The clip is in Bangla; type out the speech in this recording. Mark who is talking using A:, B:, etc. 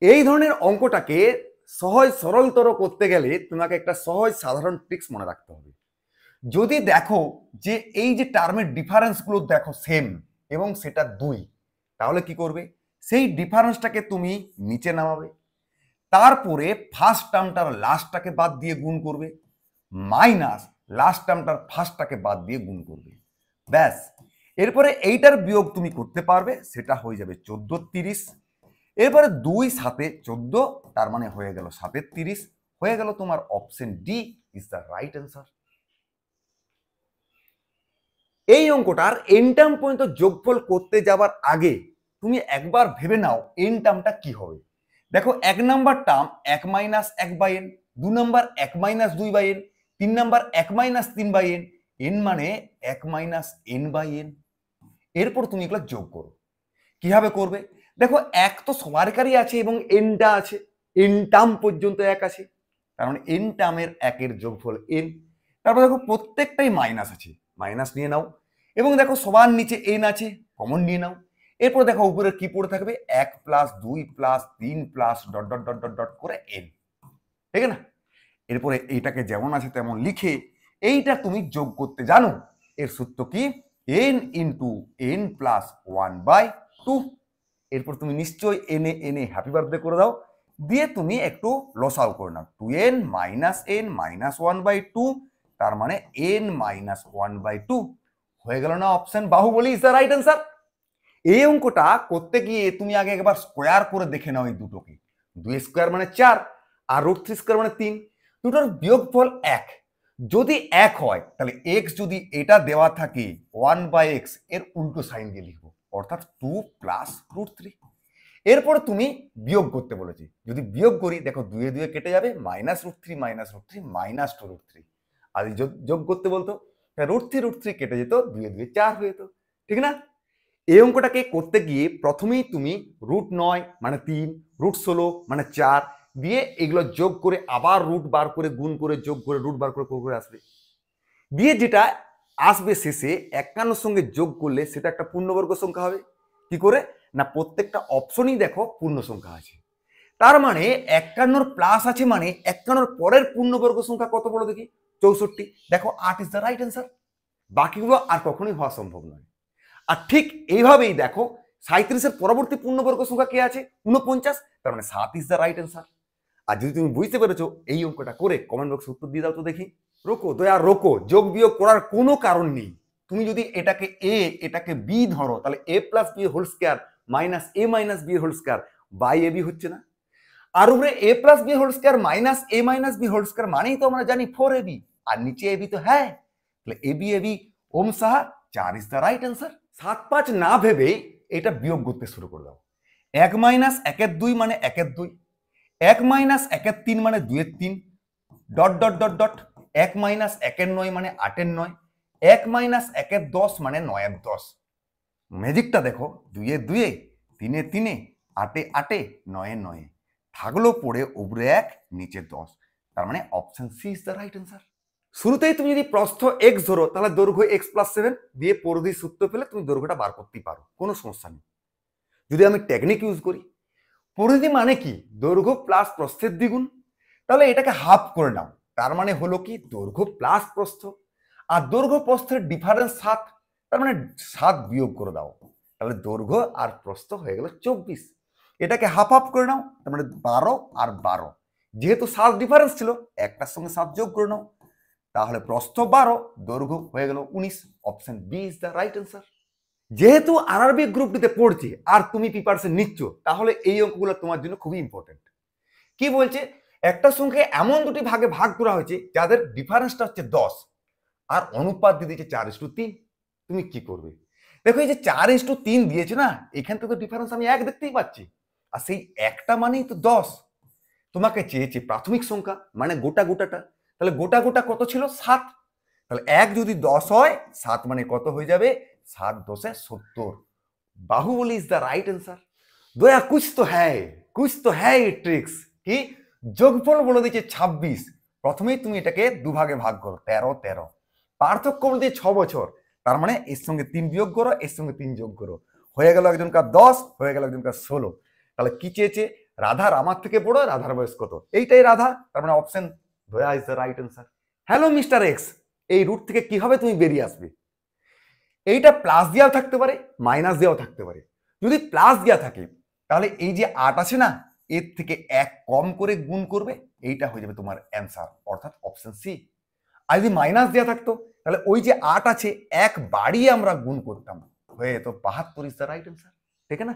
A: এই ধরনের অঙ্কটাকে সহজ সরলতর করতে গেলে তোমাকে একটা সহজ সাধারণ ট্রিক্স মনে রাখতে হবে। যদি দেখো যে এই যে টার্মের ডিফারেন্সগুলো দেখো সেম এবং সেটা 2, তাহলে কি করবে? সেই ডিফারেন্সটাকে তুমি নিচে নামাবে, তারপরে ফার্স্ট টার্মটার লাস্টটাকে বাদ দিয়ে গুণ করবে, মাইনাস লাস্ট টার্মটার ফার্স্টটাকে বাদ দিয়ে গুণ করবে, ব্যাস। এরপরে এইটার বিয়োগ তুমি করতে পারবে, সেটা হয়ে যাবে 14 30। এরপরে 2 7 14, তার মানে হয়ে গেল 7 30, হয়ে গেল তোমার option D is the right answer. এই অঙ্কটার এন টার্ম পর্যন্ত যোগফল করতে যাবার আগে তুমি একবার ভেবে নাও এন টার্মটা কি হবে। দেখো 1 number term 1 minus 1 by n, 2 number 1 minus 2 by n, 3 number 1 minus 3 by n, n মানে 1 মাইনাস এন বাই এন। এরপর তুমি এগুলো যোগ করো। কিভাবে করবে? দেখো 1 তো সবার কারই আছে এবং এনটা আছে, এন টার্ম পর্যন্ত 1 আছে, তার মানে এন টার্মের 1 এর যোগফল এন। তারপর দেখো প্রত্যেকটাই মাইনাস আছে, মাইনাস নিয়ে নাও, এবং দেখো সবার নিচে এন আছে, কমন নিয়ে নাও। এরপর দেখো উপরে কি পড়ে থাকবে? 1 plus 2 plus 3 plus dot dot dot dot dot করে এন, ঠিক না? এরপরে এইটাকে যেমন আছে তেমন লিখে এইটা তুমি যোগ করতে জানো। এর সূত্র কি? N into N plus 1/2। এরপর তুমি নিশ্চয়ই এনে এনে হ্যাপি বার্থডে করে দাও, দিয়ে তুমি একটু লসাও করে নাও। 2n মাইনাস এন মাইনাস 1/2, তার মানে n মাইনাস 1/2 হয়ে গেল না? Option Baahubali is the right answer. এই অঙ্কটা করতে গিয়ে তুমি আগে একবার স্কোয়ার করে দেখে নাও এই দুটোকে। 2 স্কোয়ার মানে 4 আর √3 স্কোয়ার মানে 3, দুটোর বিয়োগফল 1। যদি 1 হয় তাহলে x যদি এটা দেওয়া থাকে 1/x এর উল্টো সাইন দিয়ে লিখবো, অর্থাৎ 2 প্লাস √3। এরপর তুমি বিয়োগ করতে বলেছি, যদি বিয়োগ করি দেখো 2 এ 2 কেটে যাবে, মাইনাস √3 মাইনাস √3 মাইনাস 2√3। আর যোগ করতে বলতো √3 কেটে যেত, 2 এ 2 4 হয়ে যেত, ঠিক না? এই অঙ্কটাকে করতে গিয়ে প্রথমেই তুমি √9 মানে 3, √16 মানে 4 দিয়ে এগুলো যোগ করে আবার রুট বার করে গুণ করে যোগ করে রুট বার করে আসবে, দিয়ে যেটা আসবে শেষে 51 সঙ্গে যোগ করলে সেটা একটা পূর্ণবর্গ সংখ্যা হবে। কি করে না? প্রত্যেকটা অপশনই দেখো পূর্ণ সংখ্যা আছে, তার মানে 51 প্লাস আছে, মানে 51 পরের পূর্ণবর্গ সংখ্যা কত বলো দেখি? 64। দেখো 8 ইজ দ্য রাইট অ্যান্সার। বাকিগুলো আর কখনোই হওয়া সম্ভব নয়। আর ঠিক এইভাবেই দেখো 37-এর পরবর্তী পূর্ণবর্গ সংখ্যা কে আছে? 49, তার মানে 7 ইজ দ্য রাইট অ্যান্সার। আর যদি তুমি বুঝতে পেরেছো এই অঙ্কটা করে কমেন্ট বক্সে উত্তর দিয়ে দাও তো দেখি। রোকো দয়া রোকো, যোগ বিয়োগ করার কোনো কারণ নেই। তুমি যদি এটাকে এ এটাকে বি ধরো, তাহলে A plus B whole square minus A minus B whole square by A B হচ্ছে না? আর উপরে A plus B whole square minus A minus B whole square মানেই তো আমরা জানি 4ab, আর নিচে এবি তো হ্যাঁ, তাহলে AB AB Om Saha 4 is the right answer. 7 5 না ভেবে এটা বিয়োগ করতে শুরু করে দাও। 1 মাইনাস 1 2 মানে 1 2, 1 মাইনাস 1 3 মানে 2 3, dot dot dot dot 1 minus 1 9 মানে 8 9, 1 মাইনাস 1 10 মানে 9 10। ম্যাজিকটা দেখো, 2 2, 3 3, 8 8, 9 9, থাকলো পড়ে উপরে 1 নিচে 10, তার মানে option C is the right answer. শুরুতেই তুমি যদি প্রস্থ x ধরো তাহলে দৈর্ঘ্য x প্লাস 7 দিয়ে পরিধি সূত্র পেলে তুমি দৈর্ঘ্যটা বার করতেই পারো, কোনো সমস্যা নেই। যদি আমি টেকনিক ইউজ করি, পরিধি মানে কি? দৈর্ঘ্য প্লাস প্রস্থের দ্বিগুণ, তাহলে এটাকে হাফ করে নাও, তার মানে হলো কি দৈর্ঘ্য প্লাস প্রস্থ, আর দৈর্ঘ্য প্রস্থের ডিফারেন্স 7, তার মানে 7 বিয়োগ করে দাও, তাহলে দৈর্ঘ্য আর প্রস্থ হয়ে গেল 24। এটাকে হাফ হাফ করে নাও, তার মানে 12 আর 12, যেহেতু 7 ডিফারেন্স ছিল একটার সঙ্গে 7 যোগ করে নাও, তাহলে প্রস্থ 12, দৈর্ঘ্য হয়ে গেল 19। Option B is the right answer. যেহেতু আরআরবি গ্রুপটিতে পড়ছে আর তুমি প্রিপারেশন নিচ্ছ, তাহলে এই অঙ্কগুলো তোমার জন্য খুবই ইম্পর্টেন্ট। কি বলছে? একটা সংখ্যা এমন দুটি ভাগে ভাগ করা হয়েছে যাদের ডিফারেন্সটা হচ্ছে 10 আর অনুপাত দিয়ে দিয়েছে 4:3। তুমি কি করবে? দেখো এই যে 4:3 দিয়েছে না, এখান থেকে তো ডিফারেন্স আমি 1 দেখতেই পাচ্ছি, আর সেই একটা মানেই তো 10। তোমাকে চেয়েছে প্রাথমিক সংখ্যা মানে গোটা গোটাটা, তাহলে গোটা গোটা কত ছিল? 7। তাহলে 1 যদি 10 হয় 7 মানে কত হয়ে যাবে? 7 10 70। Baahubali is the right answer. দয়া কুছ তো হ্যায় এই ট্রিক্স। কি? যোগফল বলে দিচ্ছে 26, প্রথমেই তুমি এটাকে দুভাগে ভাগ করো, 13 13, পার্থক্য বলে দিয়ে 6 বছর, তার মানে এর সঙ্গে 3 বিয়োগ করো, এর সঙ্গে 3 যোগ করো, হয়ে গেল একজনকার 10, হয়ে গেল একজনকার 16। তাহলে কি চেয়েছে? রাধার আমার থেকে বড়, রাধার বয়স কত, এইটাই রাধা, তার মানে অপশন ধয়া is the right answer. Hello mister X, এই রুট থেকে কি হবে তুমি বেরিয়ে আসবে। এইটা প্লাস দেওয়াও থাকতে পারে, মাইনাস দেওয়াও থাকতে পারে। যদি প্লাস দেওয়া থাকে তাহলে এই যে 8 আছে না, এর থেকে 1 কম করে গুণ করবে, এইটা হয়ে যাবে তোমার অ্যান্সার, অর্থাৎ অপশন সি। আর যদি মাইনাস দেওয়া থাকতো তাহলে ওই যে 8 আছে 1 বাড়িয়ে আমরা গুণ করতাম, হয়ে যেত 72 ইজ দ্য রাইট অ্যান্সার, ঠিক আছে না।